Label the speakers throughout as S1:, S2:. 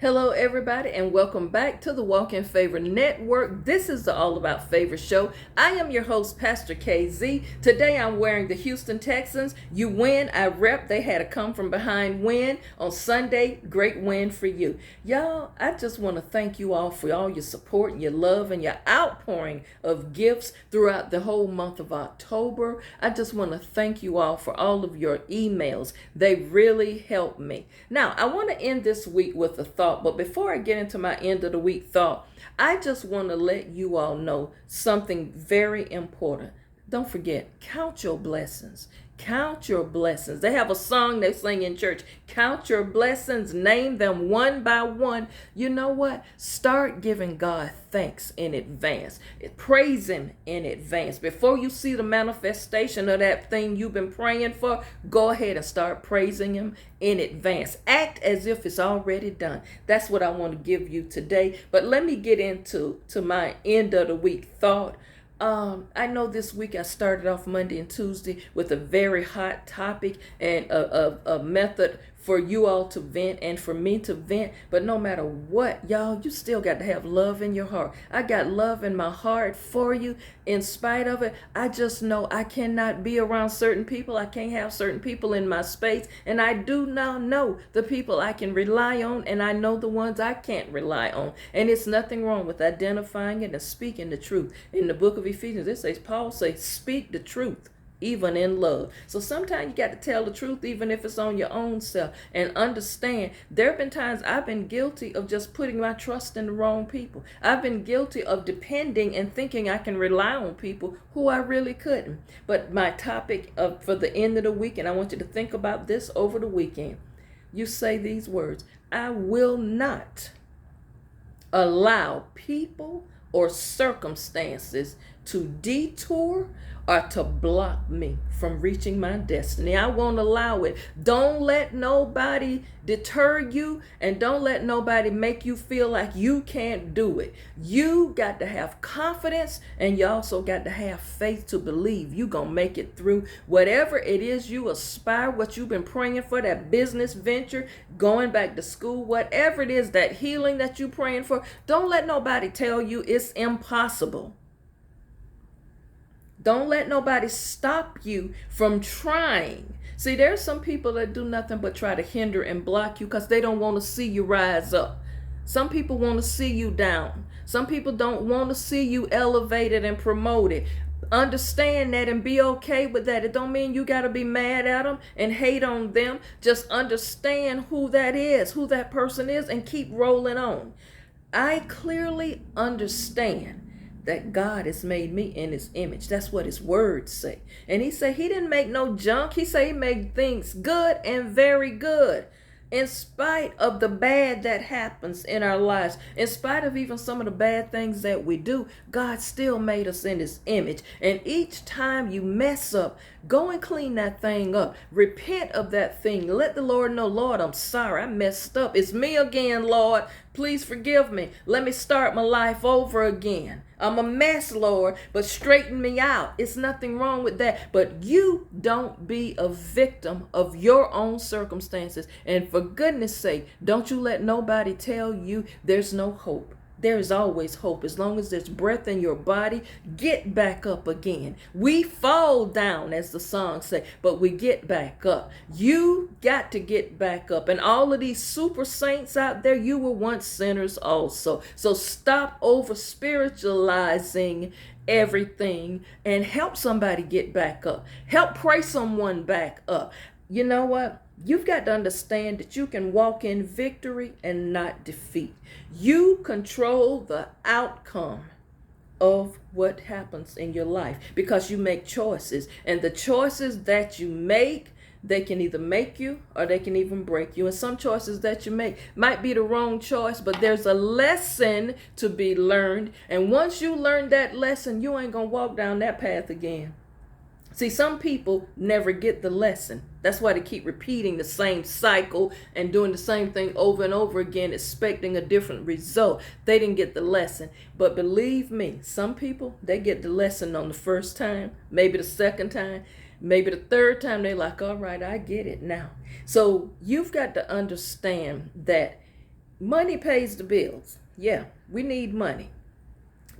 S1: Hello, everybody, and welcome back to the Walk in Favor Network. This is the All About Favor show. I am your host, Pastor KZ. Today I'm wearing the Houston Texans. You win, I rep. They had a come from behind win on Sunday. Great win for you. Y'all, I just want to thank you all for all your support and your love and your outpouring of gifts throughout the whole month of October. I just want to thank you all for all of your emails. They really helped me. Now, I want to end this week with a thought. But before I get into my end of the week thought, I just want to let you all know something very important. Don't forget, count your blessings. Count your blessings. They have a song they sing in church. Count your blessings. Name them one by one. You know what? Start giving God thanks in advance. Praise Him in advance. Before you see the manifestation of that thing you've been praying for, go ahead and start praising Him in advance. Act as if it's already done. That's what I want to give you today. But let me get into my end of the week thought. I know this week I started off Monday and Tuesday with a very hot topic and a method for you all to vent and for me to vent. But no matter what, y'all, you still got to have love in your heart. I got love in my heart for you. In spite of it, I just know I cannot be around certain people. I can't have certain people in my space. And I do now know the people I can rely on, and I know the ones I can't rely on. And it's nothing wrong with identifying it and speaking the truth. In the book of Ephesians, it says, Paul says, speak the truth, even in love. So sometimes you got to tell the truth, even if it's on your own self, and understand there have been times I've been guilty of just putting my trust in the wrong people. I've been guilty of depending and thinking I can rely on people who I really couldn't. But my topic for the end of the week, and I want you to think about this over the weekend. You say these words: I will not allow people or circumstances to detour or to block me from reaching my destiny. I won't allow it. Don't let nobody deter you, and don't let nobody make you feel like you can't do it. You got to have confidence, and you also got to have faith to believe you gonna make it through whatever it is you aspire, what you've been praying for, that business venture, going back to school, whatever it is, that healing that you're praying for. Don't let nobody tell you it's impossible. Don't let nobody stop you from trying. See, there's some people that do nothing but try to hinder and block you because they don't want to see you rise up. Some people want to see you down. Some people don't want to see you elevated and promoted. Understand that and be okay with that. It don't mean you got to be mad at them and hate on them. Just understand who that is, who that person is, and keep rolling on. I clearly understand that God has made me in His image. That's what His words say. And He said He didn't make no junk. He said He made things good and very good. In spite of the bad that happens in our lives, in spite of even some of the bad things that we do, God still made us in His image. And each time you mess up, go and clean that thing up. Repent of that thing. Let the Lord know, Lord, I'm sorry. I messed up. It's me again, Lord. Please forgive me. Let me start my life over again. I'm a mess, Lord, but straighten me out. It's nothing wrong with that. But you don't be a victim of your own circumstances. And for goodness sake, don't you let nobody tell you there's no hope. There is always hope. As long as there's breath in your body, get back up again. We fall down, as the song say, but we get back up. You got to get back up. And all of these super saints out there, you were once sinners also. So stop over spiritualizing everything and help somebody get back up. Help pray someone back up. You know what? You've got to understand that you can walk in victory and not defeat. You control the outcome of what happens in your life because you make choices. And the choices that you make, they can either make you or they can even break you. And some choices that you make might be the wrong choice, but there's a lesson to be learned. And once you learn that lesson, you ain't going to walk down that path again. See, some people never get the lesson. That's why they keep repeating the same cycle and doing the same thing over and over again, expecting a different result. They didn't get the lesson. But believe me, some people, they get the lesson on the first time, maybe the second time, maybe the third time. They're like, all right, I get it now. So you've got to understand that Money pays the bills. Yeah, we need money.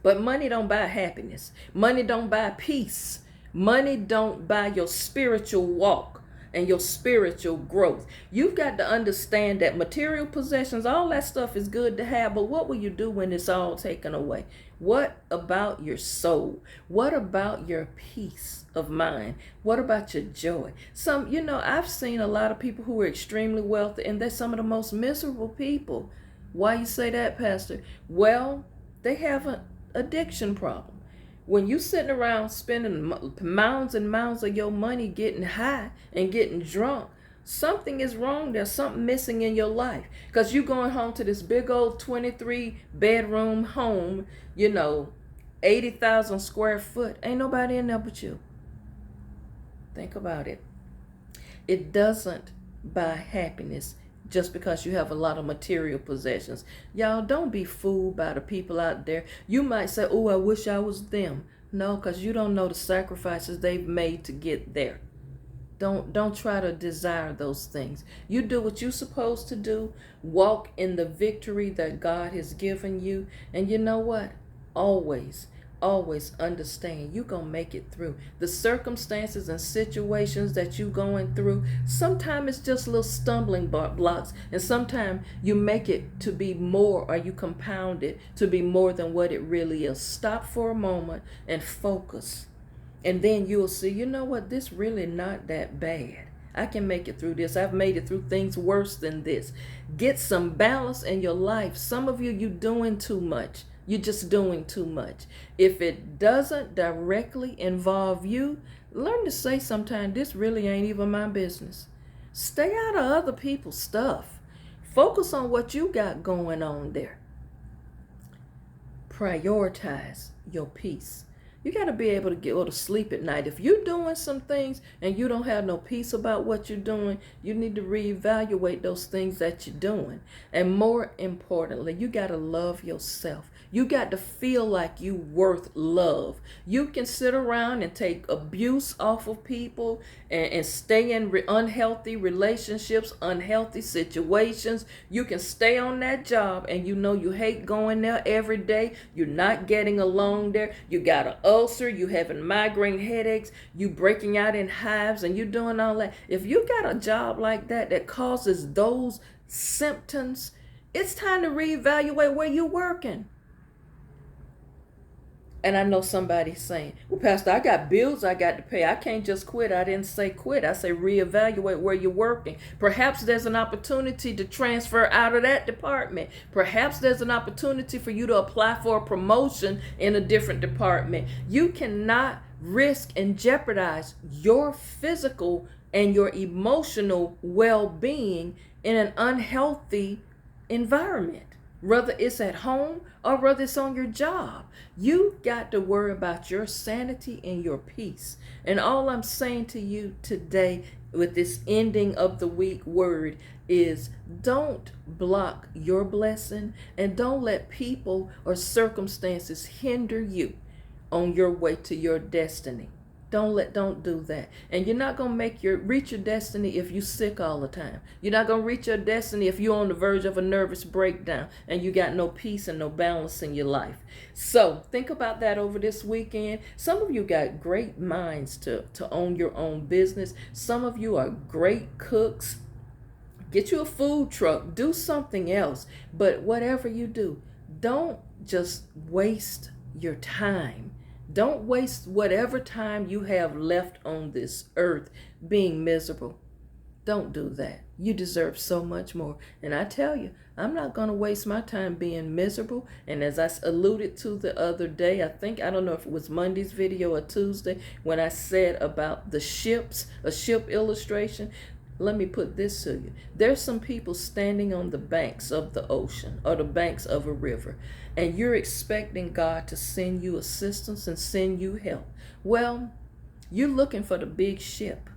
S1: But money don't buy happiness. Money don't buy peace. Money don't buy your spiritual walk and your spiritual growth. You've got to understand that material possessions, all that stuff is good to have, but what will you do when it's all taken away? What about your soul? What about your peace of mind? What about your joy? I've seen a lot of people who are extremely wealthy, and they're some of the most miserable people. Why you say that, Pastor? Well, they have an addiction problem. When you sitting around spending mounds and mounds of your money getting high and getting drunk, something is wrong. There's something missing in your life, because you going home to this big old 23 bedroom home, 80,000 square foot. Ain't nobody in there but you. Think about it. It doesn't buy happiness just because you have a lot of material possessions. Y'all, don't be fooled by the people out there. You might say, oh, I wish I was them. No, because you don't know the sacrifices they've made to get there. Don't try to desire those things. You do what you're supposed to do. Walk in the victory that God has given you. And you know what? Always understand you're going to make it through. The circumstances and situations that you're going through, sometimes it's just little stumbling blocks. And sometimes you make it to be more, or you compound it to be more than what it really is. Stop for a moment and focus. And then you'll see, you know what, this really not that bad. I can make it through this. I've made it through things worse than this. Get some balance in your life. Some of you doing too much. You're just doing too much. If it doesn't directly involve you, learn to say sometimes, this really ain't even my business. Stay out of other people's stuff. Focus on what you got going on there. Prioritize your peace. You got to be able to go to sleep at night. If you're doing some things and you don't have no peace about what you're doing, you need to reevaluate those things that you're doing. And more importantly, you got to love yourself. You got to feel like you worth love. You can sit around and take abuse off of people and stay in unhealthy relationships, unhealthy situations. You can stay on that job and you hate going there every day. You're not getting along there. You got an ulcer, you having migraine headaches, you breaking out in hives, and you doing all that. If you got a job like that causes those symptoms, it's time to reevaluate where you're working. And I know somebody's saying, well, Pastor, I got bills I got to pay. I can't just quit. I didn't say quit. I say reevaluate where you're working. Perhaps there's an opportunity to transfer out of that department. Perhaps there's an opportunity for you to apply for a promotion in a different department. You cannot risk and jeopardize your physical and your emotional well-being in an unhealthy environment. Whether it's at home or whether it's on your job, you got to worry about your sanity and your peace. And all I'm saying to you today with this ending of the week word is, don't block your blessing, and don't let people or circumstances hinder you on your way to your destiny. Don't do that. And you're not going to reach your destiny if you're sick all the time. You're not going to reach your destiny if you're on the verge of a nervous breakdown and you got no peace and no balance in your life. So think about that over this weekend. Some of you got great minds to own your own business. Some of you are great cooks. Get you a food truck. Do something else. But whatever you do, don't just waste your time. Don't waste whatever time you have left on this earth being miserable. Don't do that. You deserve so much more. And I tell you, I'm not going to waste my time being miserable. And as I alluded to the other day, I don't know if it was Monday's video or Tuesday, when I said about the ships, a ship illustration. Let me put this to you. There's some people standing on the banks of the ocean or the banks of a river, and you're expecting God to send you assistance and send you help. Well, you're looking for the big ship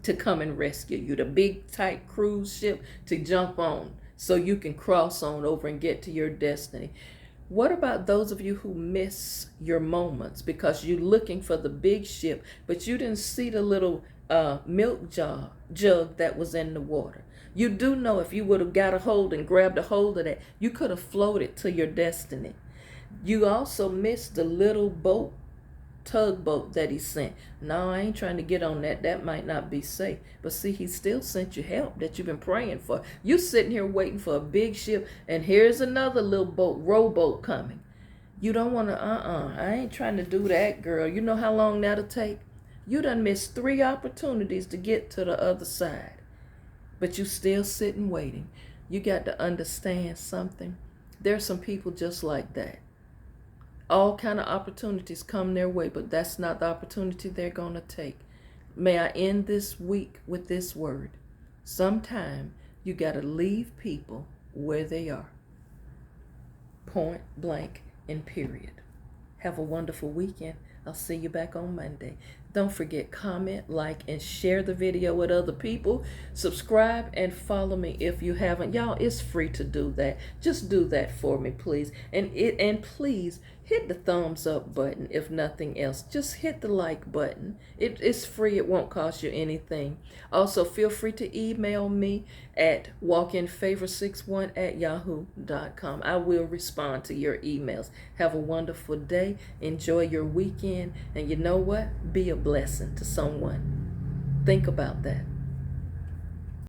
S1: to come and rescue you, the big tight cruise ship to jump on so you can cross on over and get to your destiny. What about those of you who miss your moments because you're looking for the big ship, but you didn't see the little milk jug that was in the water? You do know if you would have got a hold and grabbed a hold of that, you could have floated to your destiny. You also missed the little boat, tugboat that he sent. No, I ain't trying to get on that. That might not be safe. But see, he still sent you help that you've been praying for. You sitting here waiting for a big ship, and here's another little boat, rowboat coming. You don't want to, I ain't trying to do that, girl. You know how long that'll take? You done missed 3 opportunities to get to the other side. But you still sitting waiting. You got to understand something. There's some people just like that. All kind of opportunities come their way, but that's not the opportunity they're going to take. May I end this week with this word. Sometime you got to leave people where they are. Point blank and period. Have a wonderful weekend. I'll see you back on Monday. Don't forget, comment, like, and share the video with other people. Subscribe and follow me if you haven't. Y'all, it's free to do that. Just do that for me, please. And please hit the thumbs up button if nothing else. Just hit the like button. It's free. It won't cost you anything. Also, feel free to email me at walkinfavor61@yahoo.com. I will respond to your emails. Have a wonderful day. Enjoy your weekend. And you know what? Be a blessing to someone. Think about that.